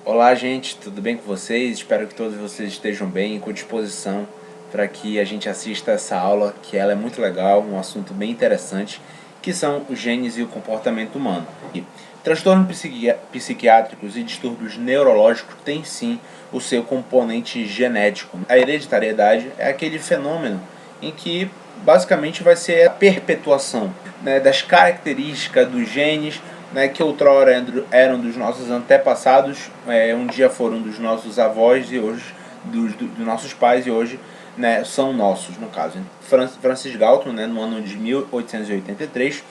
Olá, gente, tudo bem com vocês? Espero que todos vocês estejam bem e com disposição para que a gente assista essa aula, que ela é muito legal, um assunto bem interessante, que são os genes e o comportamento humano. E transtornos psiquiátricos e distúrbios neurológicos têm sim o seu componente genético. A hereditariedade é aquele fenômeno em que basicamente vai ser a perpetuação, né, das características dos genes, né, que outrora eram dos nossos antepassados, um dia foram dos nossos avós e hoje dos nossos pais, e hoje, né, são nossos, no caso. Francis Galton, né, no ano de 1883,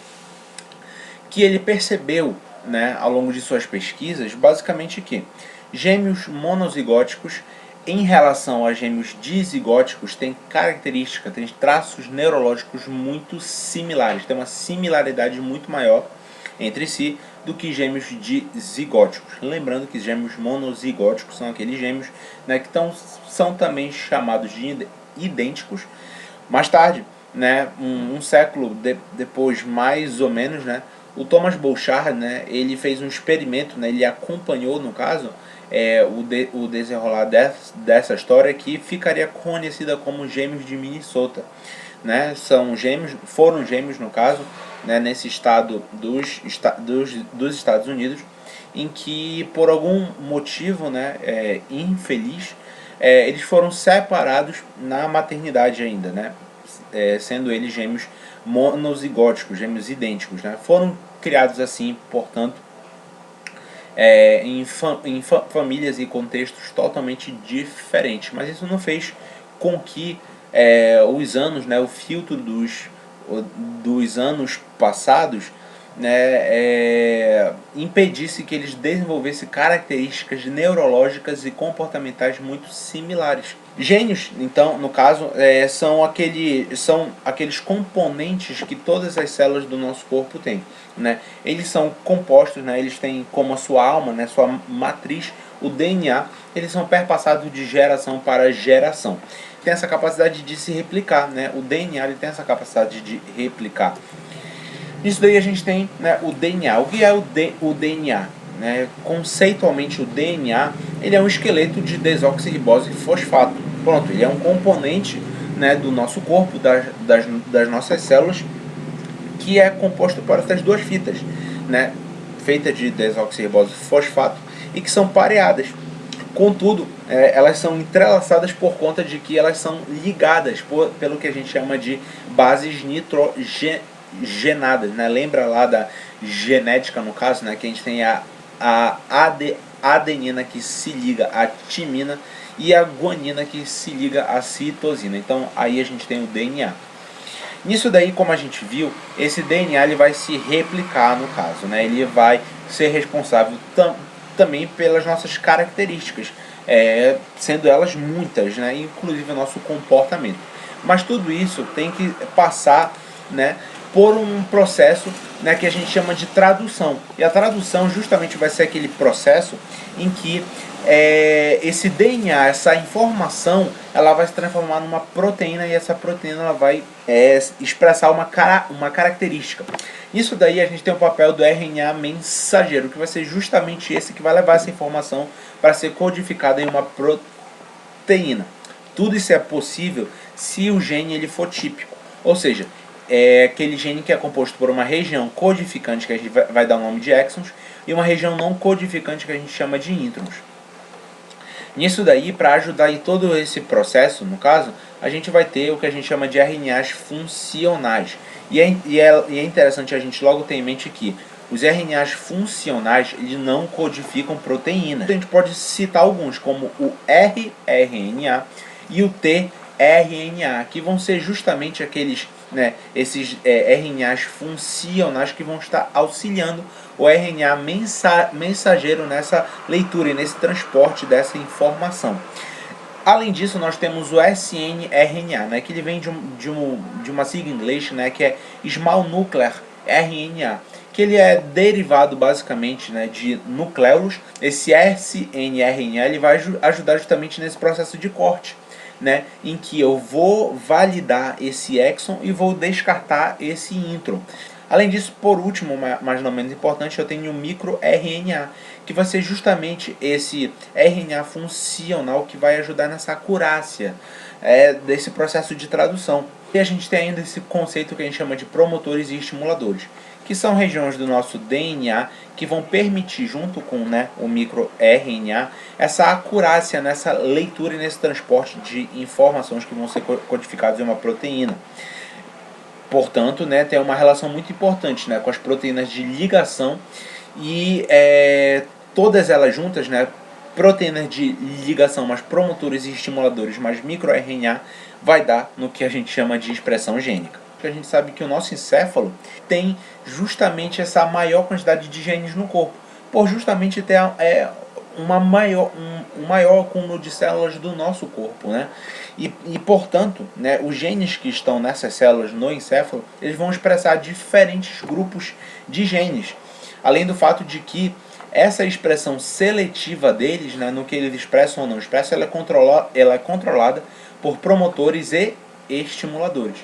que ele percebeu, né, ao longo de suas pesquisas, basicamente que gêmeos monozigóticos em relação a gêmeos dizigóticos têm características, têm traços neurológicos muito similares, tem uma similaridade muito maior entre si do que gêmeos dizigóticos. Lembrando que gêmeos monozigóticos são aqueles gêmeos, né, que são também chamados de idênticos. Mais tarde, né, um século depois, mais ou menos, né, o Thomas Bouchard, né, ele fez um experimento, né, ele acompanhou, no caso, o desenrolar dessa história, que ficaria conhecida como gêmeos de Minnesota. Né, foram gêmeos, no caso, né, nesse estado dos Estados Unidos, em que por algum motivo, né, infeliz, eles foram separados na maternidade ainda, né, sendo eles gêmeos monozigóticos, gêmeos idênticos, né, foram criados assim, portanto, em famílias e contextos totalmente diferentes, mas isso não fez com que os anos, né, o filtro dos anos passados, né, impedisse que eles desenvolvessem características neurológicas e comportamentais muito similares. Gênios, então, no caso, são aqueles componentes que todas as células do nosso corpo têm. Né? Eles são compostos, né? Eles têm como a sua alma, né? Sua matriz, o DNA, eles são perpassados de geração para geração. Tem essa capacidade de se replicar, né? O DNA ele tem essa capacidade de replicar. Nisso daí a gente tem, né, o DNA. O que é o DNA? Né? Conceitualmente, o DNA ele é um esqueleto de desoxirribose fosfato. Pronto, ele é um componente, né, do nosso corpo, das nossas células, que é composto por essas duas fitas, né, feitas de desoxirribose fosfato e que são pareadas. Contudo, elas são entrelaçadas por conta de que elas são ligadas pelo que a gente chama de bases nitrogenadas. Né? Lembra lá da genética, no caso, né, que a gente tem a adenina que se liga à timina e a guanina que se liga à citosina. Então aí a gente tem o DNA. Nisso daí, como a gente viu, esse DNA ele vai se replicar, no caso, né? Ele vai ser responsável também pelas nossas características, sendo elas muitas, né? Inclusive o nosso comportamento. Mas tudo isso tem que passar, né, por um processo, né, que a gente chama de tradução. E a tradução justamente vai ser aquele processo em que esse DNA, essa informação, ela vai se transformar numa proteína, e essa proteína ela vai expressar uma característica. Isso daí a gente tem o papel do RNA mensageiro, que vai ser justamente esse que vai levar essa informação para ser codificada em uma proteína. Tudo isso é possível se o gene ele for típico, ou seja, aquele gene que é composto por uma região codificante, que a gente vai dar o nome de exons, e uma região não codificante, que a gente chama de introns. Nisso daí, para ajudar em todo esse processo, no caso, a gente vai ter o que a gente chama de RNAs funcionais. E é interessante a gente logo ter em mente que os RNAs funcionais eles não codificam proteínas. A gente pode citar alguns, como o rRNA e o tRNA, que vão ser justamente aqueles, né, esses RNAs funcionais que vão estar auxiliando o RNA mensageiro nessa leitura e nesse transporte dessa informação. Além disso, nós temos o snRNA, né, que ele vem de uma sigla em inglês, né, que é Small Nuclear RNA, que ele é derivado basicamente, né, de nucleolos. Esse snRNA ele vai ajudar justamente nesse processo de corte, né, em que eu vou validar esse exon e vou descartar esse intron. Além disso, por último, mas não menos importante, eu tenho o microRNA, que vai ser justamente esse RNA funcional que vai ajudar nessa acurácia desse processo de tradução. E a gente tem ainda esse conceito que a gente chama de promotores e estimuladores, que são regiões do nosso DNA que vão permitir, junto com o microRNA, essa acurácia nessa leitura e nesse transporte de informações que vão ser codificadas em uma proteína. Portanto, tem uma relação muito importante com as proteínas de ligação e todas elas juntas, proteínas de ligação, mais promotores e estimuladores, mais microRNA, vai dar no que a gente chama de expressão gênica. A gente sabe que o nosso encéfalo tem justamente essa maior quantidade de genes no corpo, por justamente ter um maior acúmulo de células do nosso corpo, E portanto, os genes que estão nessas células no encéfalo, eles vão expressar diferentes grupos de genes, além do fato de que essa expressão seletiva deles, no que eles expressam ou não expressam, ela é controlada por promotores e estimuladores.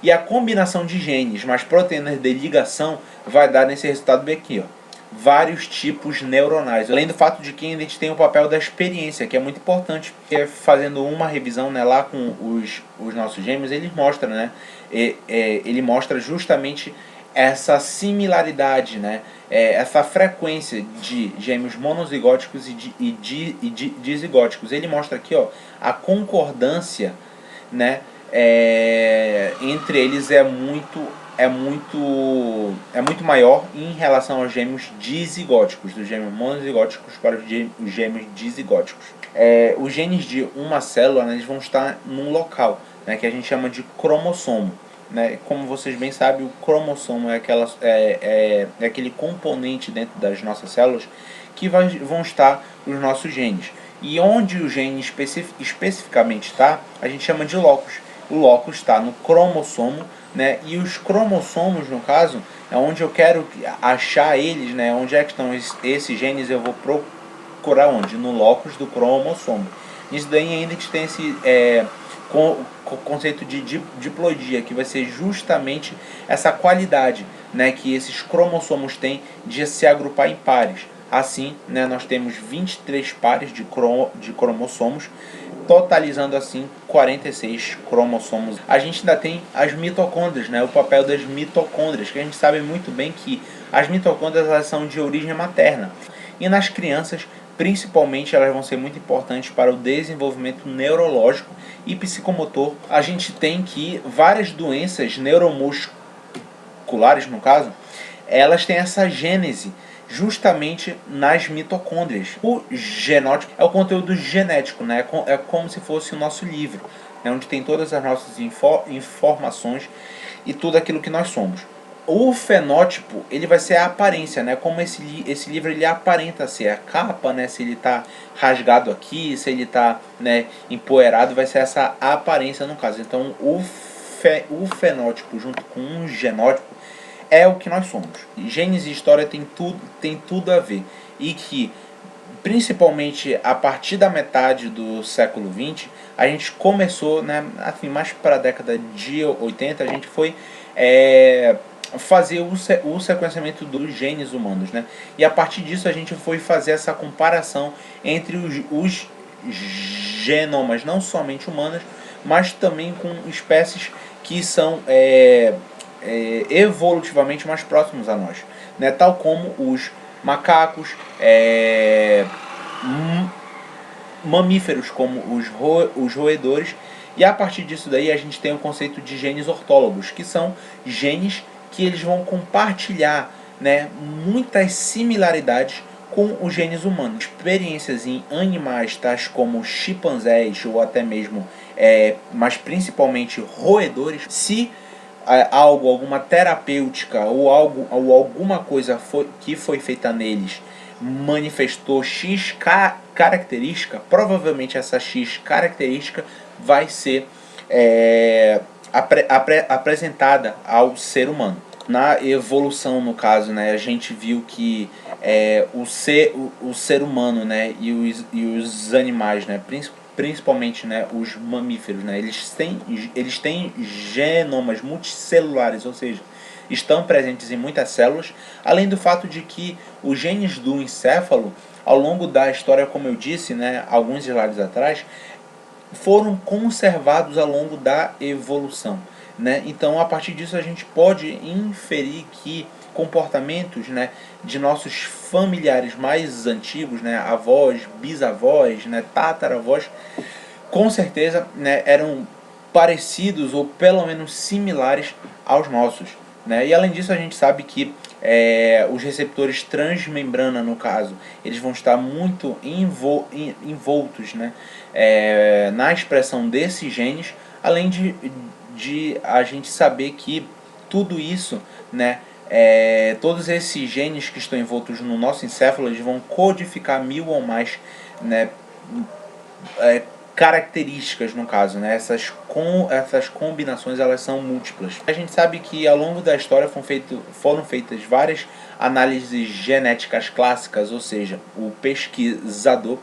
E a combinação de genes mais proteínas de ligação vai dar nesse resultado bem aqui, vários tipos neuronais. Além do fato de que a gente tem o papel da experiência, que é muito importante. Fazendo uma revisão lá com os nossos gêmeos, ele mostra, ele mostra justamente essa similaridade, essa frequência de gêmeos monozigóticos e dizigóticos. Ele mostra aqui a concordância, entre eles é muito maior em relação aos gêmeos dizigóticos, dos gêmeos monozigóticos para os gêmeos dizigóticos. Os genes de uma célula, eles vão estar num local, que a gente chama de cromossomo. Como vocês bem sabem, o cromossomo é aquele componente dentro das nossas células que vão estar os nossos genes. E onde o gene especificamente está, a gente chama de locus. O locus está no cromossomo, e os cromossomos, no caso, é onde eu quero achar eles, onde é que estão esses genes, eu vou procurar onde? No locus do cromossomo. Isso daí ainda a gente tem esse conceito de diploidia, que vai ser justamente essa qualidade que esses cromossomos têm de se agrupar em pares. Assim, nós temos 23 pares de cromossomos, totalizando assim 46 cromossomos. A gente ainda tem as mitocôndrias, o papel das mitocôndrias, que a gente sabe muito bem que as mitocôndrias elas são de origem materna. E nas crianças, principalmente, elas vão ser muito importantes para o desenvolvimento neurológico e psicomotor. A gente tem que várias doenças neuromusculares, no caso, elas têm essa gênese justamente nas mitocôndrias. O genótipo é o conteúdo genético, é como se fosse o nosso livro, onde tem todas as nossas informações e tudo aquilo que nós somos. O fenótipo, ele vai ser a aparência, como esse livro ele aparenta ser a capa, se ele está rasgado aqui, se ele está empoeirado, vai ser essa aparência no caso. Então o fenótipo junto com o genótipo é o que nós somos. Genes e história tem tudo a ver. E que, principalmente a partir da metade do século XX, a gente começou, assim, mais para a década de 80, a gente foi fazer o sequenciamento dos genes humanos. E a partir disso a gente foi fazer essa comparação entre os genomas, não somente humanos, mas também com espécies que são evolutivamente mais próximos a nós, tal como os macacos, mamíferos como os roedores. E a partir disso daí a gente tem o conceito de genes ortólogos, que são genes que eles vão compartilhar muitas similaridades com os genes humanos. Experiências em animais tais como chimpanzés ou até mesmo, mas principalmente roedores, se alguma terapêutica ou alguma coisa que foi feita neles manifestou X característica, provavelmente essa X característica vai ser apresentada ao ser humano. Na evolução, no caso, a gente viu que o ser humano, e os animais, principalmente os mamíferos, eles têm genomas multicelulares, ou seja, estão presentes em muitas células, além do fato de que os genes do encéfalo, ao longo da história, como eu disse, né, alguns slides atrás, foram conservados ao longo da evolução, né? Então, a partir disso, a gente pode inferir que comportamentos, né, de nossos familiares mais antigos, né, avós, bisavós, né, tataravós, com certeza, né, eram parecidos ou pelo menos similares aos nossos, né? E além disso, a gente sabe que os receptores transmembrana, no caso, eles vão estar muito envoltos, né, na expressão desses genes, além de a gente saber que tudo isso, né, todos esses genes que estão envoltos no nosso encéfalo, eles vão codificar 1000 ou mais, né, características, no caso, né? Essas combinações, elas são múltiplas. A gente sabe que ao longo da história foram feitas várias análises genéticas clássicas, ou seja, o pesquisador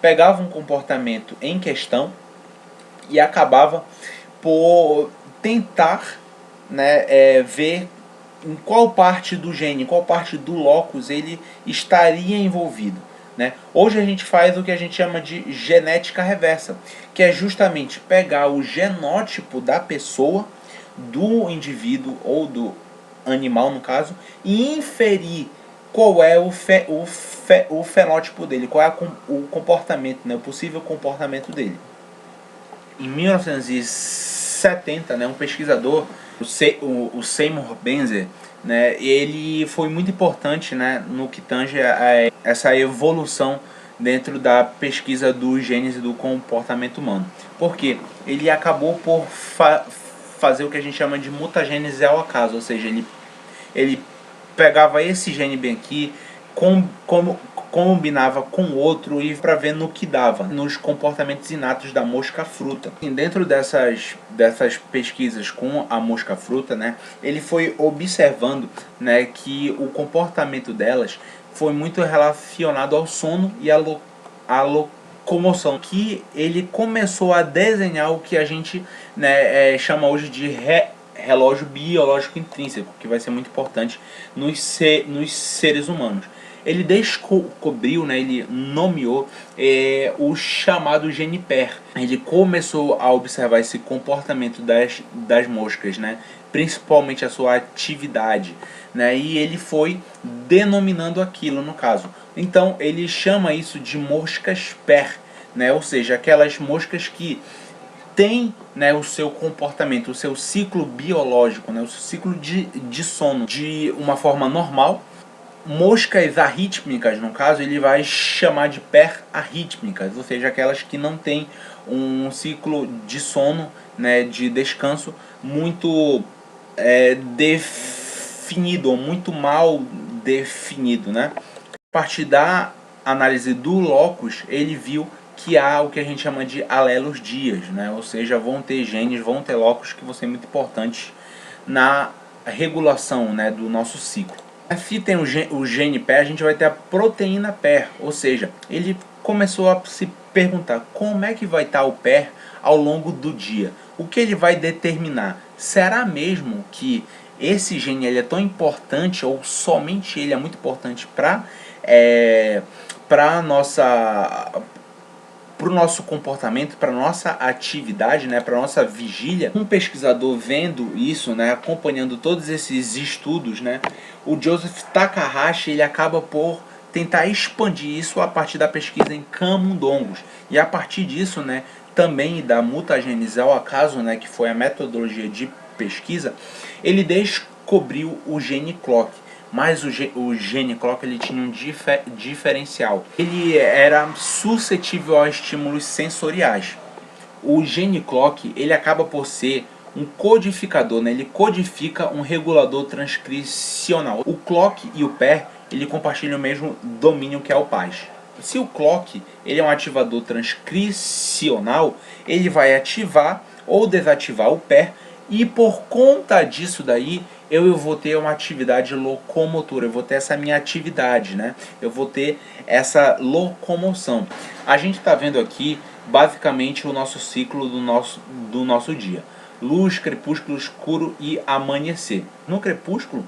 pegava um comportamento em questão e acabava por tentar, né, ver em qual parte do gene, em qual parte do locus ele estaria envolvido. Né? Hoje a gente faz o que a gente chama de genética reversa, que é justamente pegar o genótipo da pessoa, do indivíduo ou do animal no caso, e inferir qual é o fenótipo dele, qual é o comportamento, né? O possível comportamento dele. Em 1970, né, um pesquisador, o Seymour Benzer, né, ele foi muito importante, né, no que tange a essa evolução dentro da pesquisa dos genes e do comportamento humano. Porque ele acabou por fazer o que a gente chama de mutagênese ao acaso, ou seja, ele pegava esse gene bem aqui, combinava com outro e para ver no que dava, nos comportamentos inatos da mosca-fruta. Dentro dessas pesquisas com a mosca-fruta, né, ele foi observando, né, que o comportamento delas foi muito relacionado ao sono e à locomoção, que ele começou a desenhar o que a gente, né, chama hoje de relógio biológico intrínseco, que vai ser muito importante nos seres humanos. Ele descobriu, né, ele nomeou o chamado gene PER. Ele começou a observar esse comportamento das moscas, né, principalmente a sua atividade, né, e ele foi denominando aquilo no caso. Então ele chama isso de moscas PER, né, ou seja, aquelas moscas que tem, né, o seu comportamento, o seu ciclo biológico, né, o seu ciclo de sono de uma forma normal. Moscas arrítmicas, no caso, ele vai chamar de perarrítmicas, ou seja, aquelas que não têm um ciclo de sono, né, de descanso muito definido, ou muito mal definido, né? A partir da análise do locus, ele viu que há o que a gente chama de alelos dias, né? Ou seja, vão ter genes, vão ter locus que vão ser muito importantes na regulação, né, do nosso ciclo. Se tem o gene PER, a gente vai ter a proteína PER, ou seja, ele começou a se perguntar como é que vai estar o PER ao longo do dia. O que ele vai determinar? Será mesmo que esse gene ele é tão importante, ou somente ele é muito importante para o nosso comportamento, para a nossa atividade, né, para a nossa vigília? Um pesquisador vendo isso, né, acompanhando todos esses estudos, né, o Joseph Takahashi, ele acaba por tentar expandir isso a partir da pesquisa em camundongos. E a partir disso, né, também da mutagênese ao acaso, né, que foi a metodologia de pesquisa, ele descobriu o gene clock. Mas o gene clock ele tinha um diferencial. Ele era suscetível a estímulos sensoriais. O gene clock ele acaba por ser um codificador, né? Ele codifica um regulador transcricional. O clock e o PER ele compartilham o mesmo domínio, que é o PAS. Se o clock ele é um ativador transcricional, ele vai ativar ou desativar o PER, e por conta disso daí eu vou ter uma atividade locomotora, eu vou ter essa minha atividade, né? Eu vou ter essa locomoção. A gente está vendo aqui basicamente o nosso ciclo do nosso dia. luz, crepúsculo, escuro e amanhecer. No crepúsculo,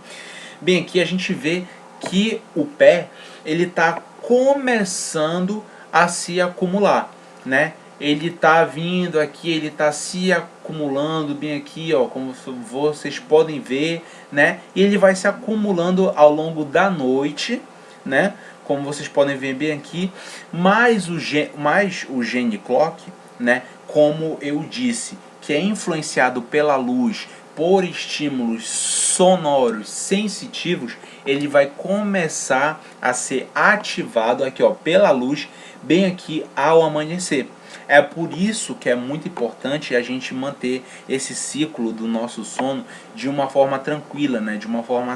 bem aqui a gente vê que o pé ele está começando a se acumular, né? Ele está vindo aqui, ele está se acumulando bem aqui, ó, como vocês podem ver, né? E ele vai se acumulando ao longo da noite, né? Como vocês podem ver bem aqui, mais o gene clock, né? Como eu disse, que é influenciado pela luz, por estímulos sonoros sensitivos, ele vai começar a ser ativado aqui, ó, pela luz, bem aqui ao amanhecer. É por isso que é muito importante a gente manter esse ciclo do nosso sono de uma forma tranquila, né? De uma forma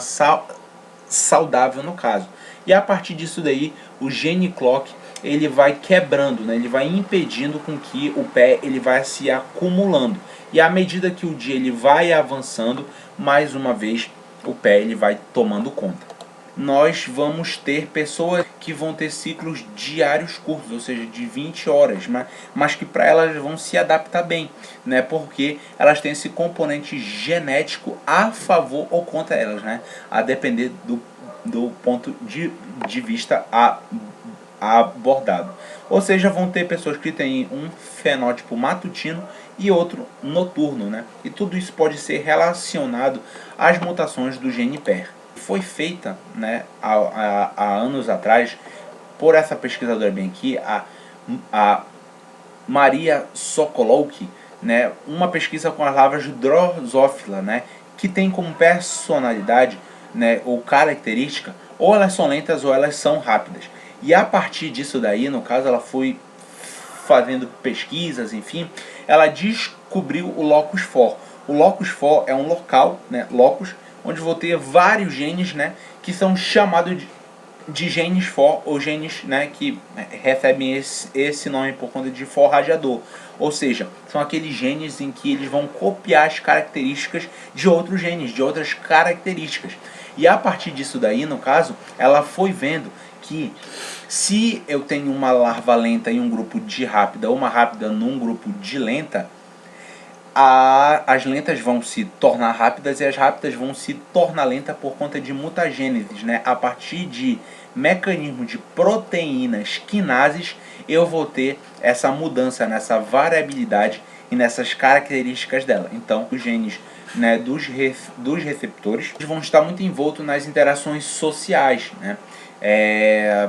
saudável no caso. E a partir disso daí, o gene clock ele vai quebrando, né? Ele vai impedindo com que o pé ele vai se acumulando. E à medida que o dia ele vai avançando, mais uma vez o pé ele vai tomando conta. Nós vamos ter pessoas que vão ter ciclos diários curtos, ou seja, de 20 horas, mas que para elas vão se adaptar bem, né? Porque elas têm esse componente genético a favor ou contra elas, né? A depender do ponto de vista abordado. Ou seja, vão ter pessoas que têm um fenótipo matutino e outro noturno, né? E tudo isso pode ser relacionado às mutações do gene PER. Foi feita, né, há anos atrás por essa pesquisadora bem aqui, a Maria Sokolowski, né, uma pesquisa com as larvas Drosophila, né, que tem como personalidade, né, ou característica, ou elas são lentas ou elas são rápidas. E a partir disso daí, no caso, ela foi fazendo pesquisas, enfim, ela descobriu o locus for. O locus for é um local, né, locus, onde vou ter vários genes, né, que são chamados de genes for, ou genes, né, que recebem esse nome por conta de forrageador. Ou seja, são aqueles genes em que eles vão copiar as características de outros genes, de outras características. E a partir disso daí, no caso, ela foi vendo que se eu tenho uma larva lenta em um grupo de rápida, ou uma rápida num grupo de lenta, as lentas vão se tornar rápidas e as rápidas vão se tornar lentas por conta de mutagêneses, né? A partir de mecanismo de proteínas quinases, eu vou ter essa mudança, nessa variabilidade e nessas características dela. Então, os genes, né, dos receptores vão estar muito envoltos nas interações sociais, né?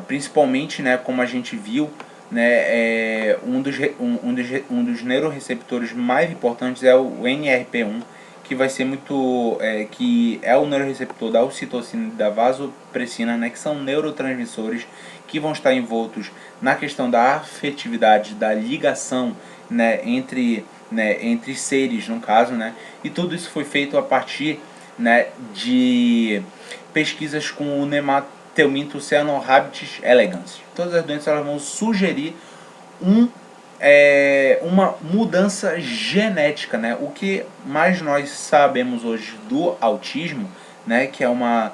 Principalmente, né, como a gente viu, né, um dos neuroreceptores mais importantes é o NRP1, que vai ser muito que é o neuroreceptor da ocitocina e da vasopressina, né, que são neurotransmissores que vão estar envoltos na questão da afetividade, da ligação, né, entre seres, no caso, né, e tudo isso foi feito a partir, né, de pesquisas com o Nematelminto Cyanohabditis elegans. Todas as doenças elas vão sugerir uma mudança genética, né? O que mais nós sabemos hoje do autismo, né, que é uma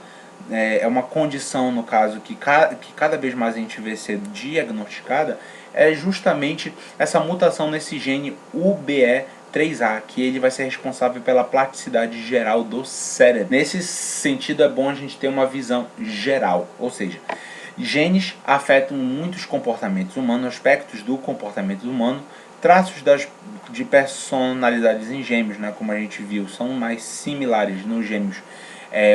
condição, no caso, que cada vez mais a gente vê ser diagnosticada, é justamente essa mutação nesse gene UBE3A, que ele vai ser responsável pela plasticidade geral do cérebro. Nesse sentido, é bom a gente ter uma visão geral, ou seja, genes afetam muitos comportamentos humanos, aspectos do comportamento humano, traços de personalidades em gêmeos, né, como a gente viu, são mais similares nos gêmeos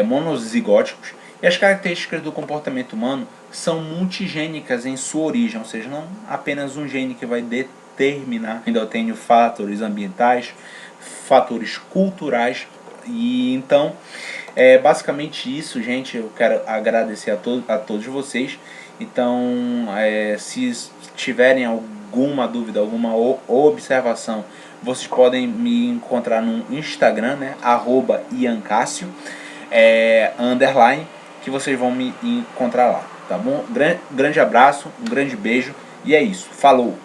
monozigóticos, e as características do comportamento humano são multigênicas em sua origem, ou seja, não apenas um gene que vai determinar. Ainda eu tenho fatores ambientais, fatores culturais, e então basicamente isso, gente. Eu quero agradecer a todos vocês. Então, se tiverem alguma dúvida, alguma observação, vocês podem me encontrar no Instagram, né, @iancássio, _, que vocês vão me encontrar lá, tá bom? Grande abraço, um grande beijo, e é isso. Falou!